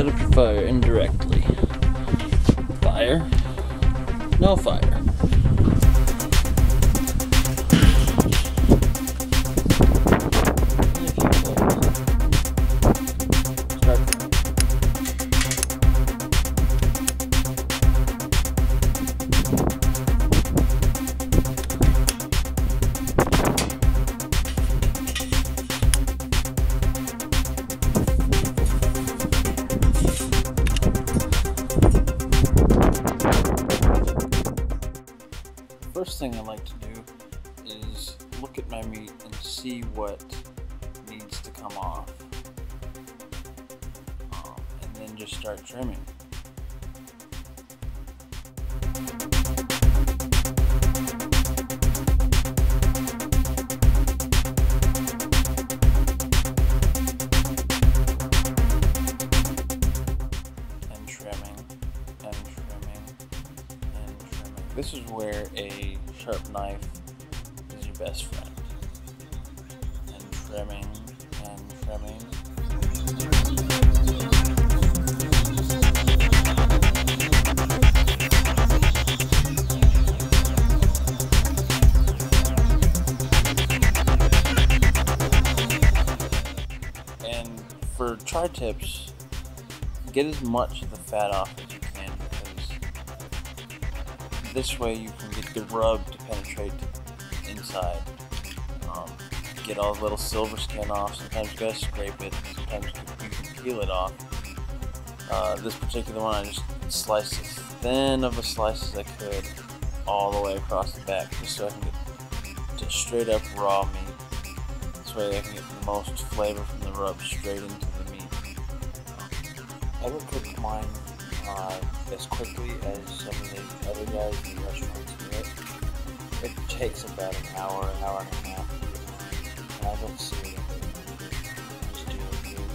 Set up your fire indirectly. Fire. No fire. First thing I like to do is look at my meat and see what needs to come off, and then just start trimming. And trimming, and trimming, and trimming. This is where a sharp knife is your best friend. And trimming, and trimming. And for tri-tips, get as much of the fat off as you can, because this way you can get the rub to penetrate inside. Get all the little silver skin off. Sometimes you gotta scrape it, sometimes you can peel it off. This particular one I just sliced as thin of a slice as I could all the way across the back, just so I can get to straight up raw meat. This way I can get the most flavor from the rub straight into the meat. I would cook mine as quickly as some of the other guys in the restaurants do it. It takes about an hour and a half. And I don't see it. Just do a good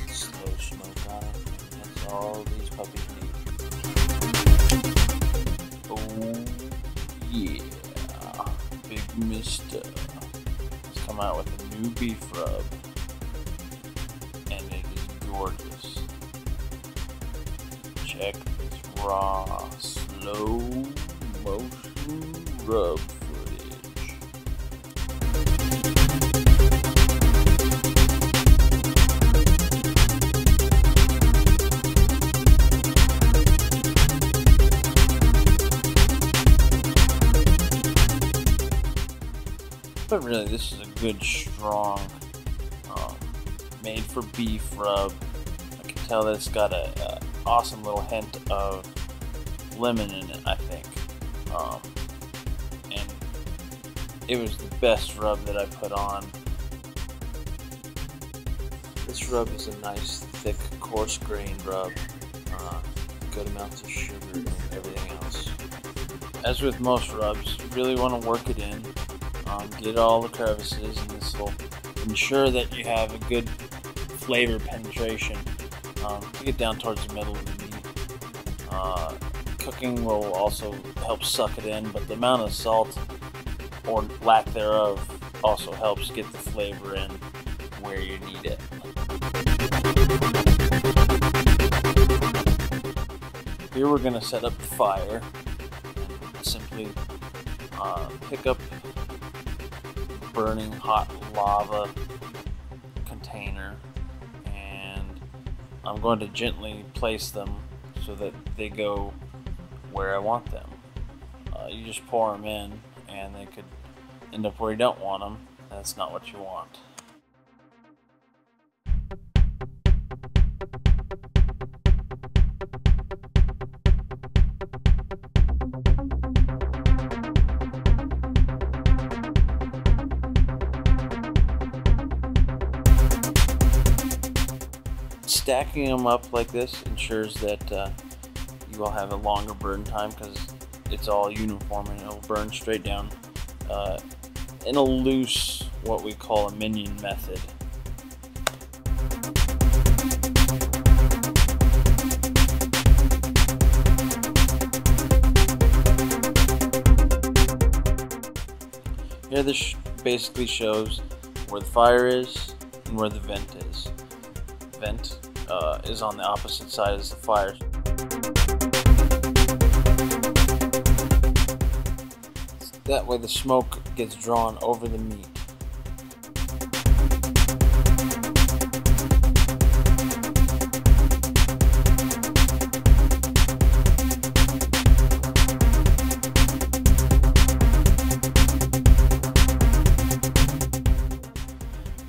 slow smoke on it. That's all these puppies need. Oh yeah, Bigmista has come out with a new beef rub, and it is gorgeous. Check this raw, slow motion rub footage. But really, this is a good, strong, made for beef rub. I can tell that it's got a awesome little hint of lemon in it, I think. And it was the best rub that I put on. This rub is a nice, thick, coarse-grained rub. Good amounts of sugar and everything else. As with most rubs, you really want to work it in. Get all the crevices, and this will ensure that you have a good flavor penetration. Get down towards the middle of the meat. Cooking will also help suck it in, but the amount of salt or lack thereof also helps get the flavor in where you need it. Here we're going to set up the fire and simply pick up burning hot lava container, and I'm going to gently place them so that they go where I want them. You just pour them in, and they could end up where you don't want them. That's not what you want. Stacking them up like this ensures that you will have a longer burn time, because it's all uniform and it'll burn straight down in a loose, what we call a minion method. Here this basically shows where the fire is and where the vent is. Vent is on the opposite side as the fire. That way the smoke gets drawn over the meat.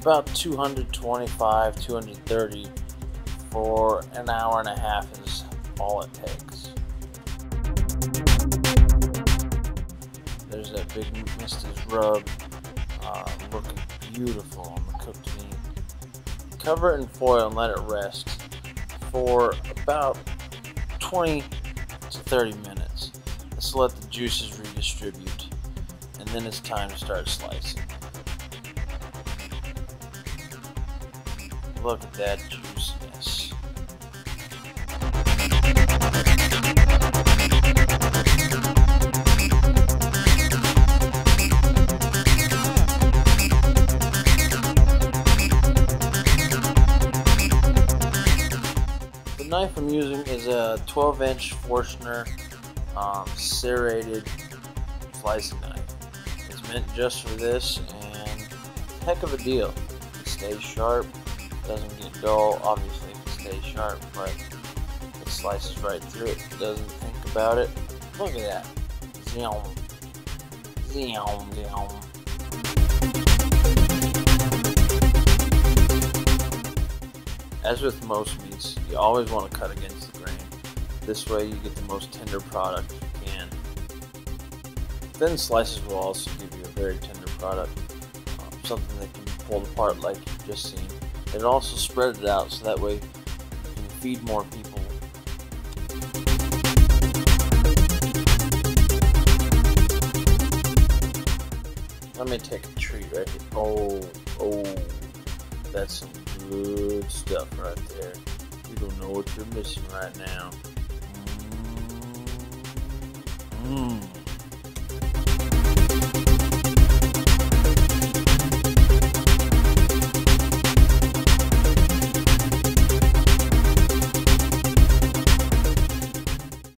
About 225, 230 for an hour and a half is all it takes. There's that Bigmista's rub, looking beautiful on the cooked meat. Cover it in foil and let it rest for about 20 to 30 minutes. Let's let the juices redistribute, and then it's time to start slicing. Look at that juiciness. The knife I'm using is a 12-inch Forstner serrated slicing knife. It's meant just for this, and heck of a deal. It stays sharp. Doesn't get dull, obviously, if it stays sharp, but it slices right through it. It doesn't think about it. Look at that. Zoom. Zoom, zoom. As with most meats, you always want to cut against the grain. This way you get the most tender product you can. Thin slices will also give you a very tender product, something that can be pulled apart like you've just seen. It also spread it out so that way you can feed more people. Let me take a treat right here. Oh, that's some good stuff right there. You don't know what you're missing right now. Mmm.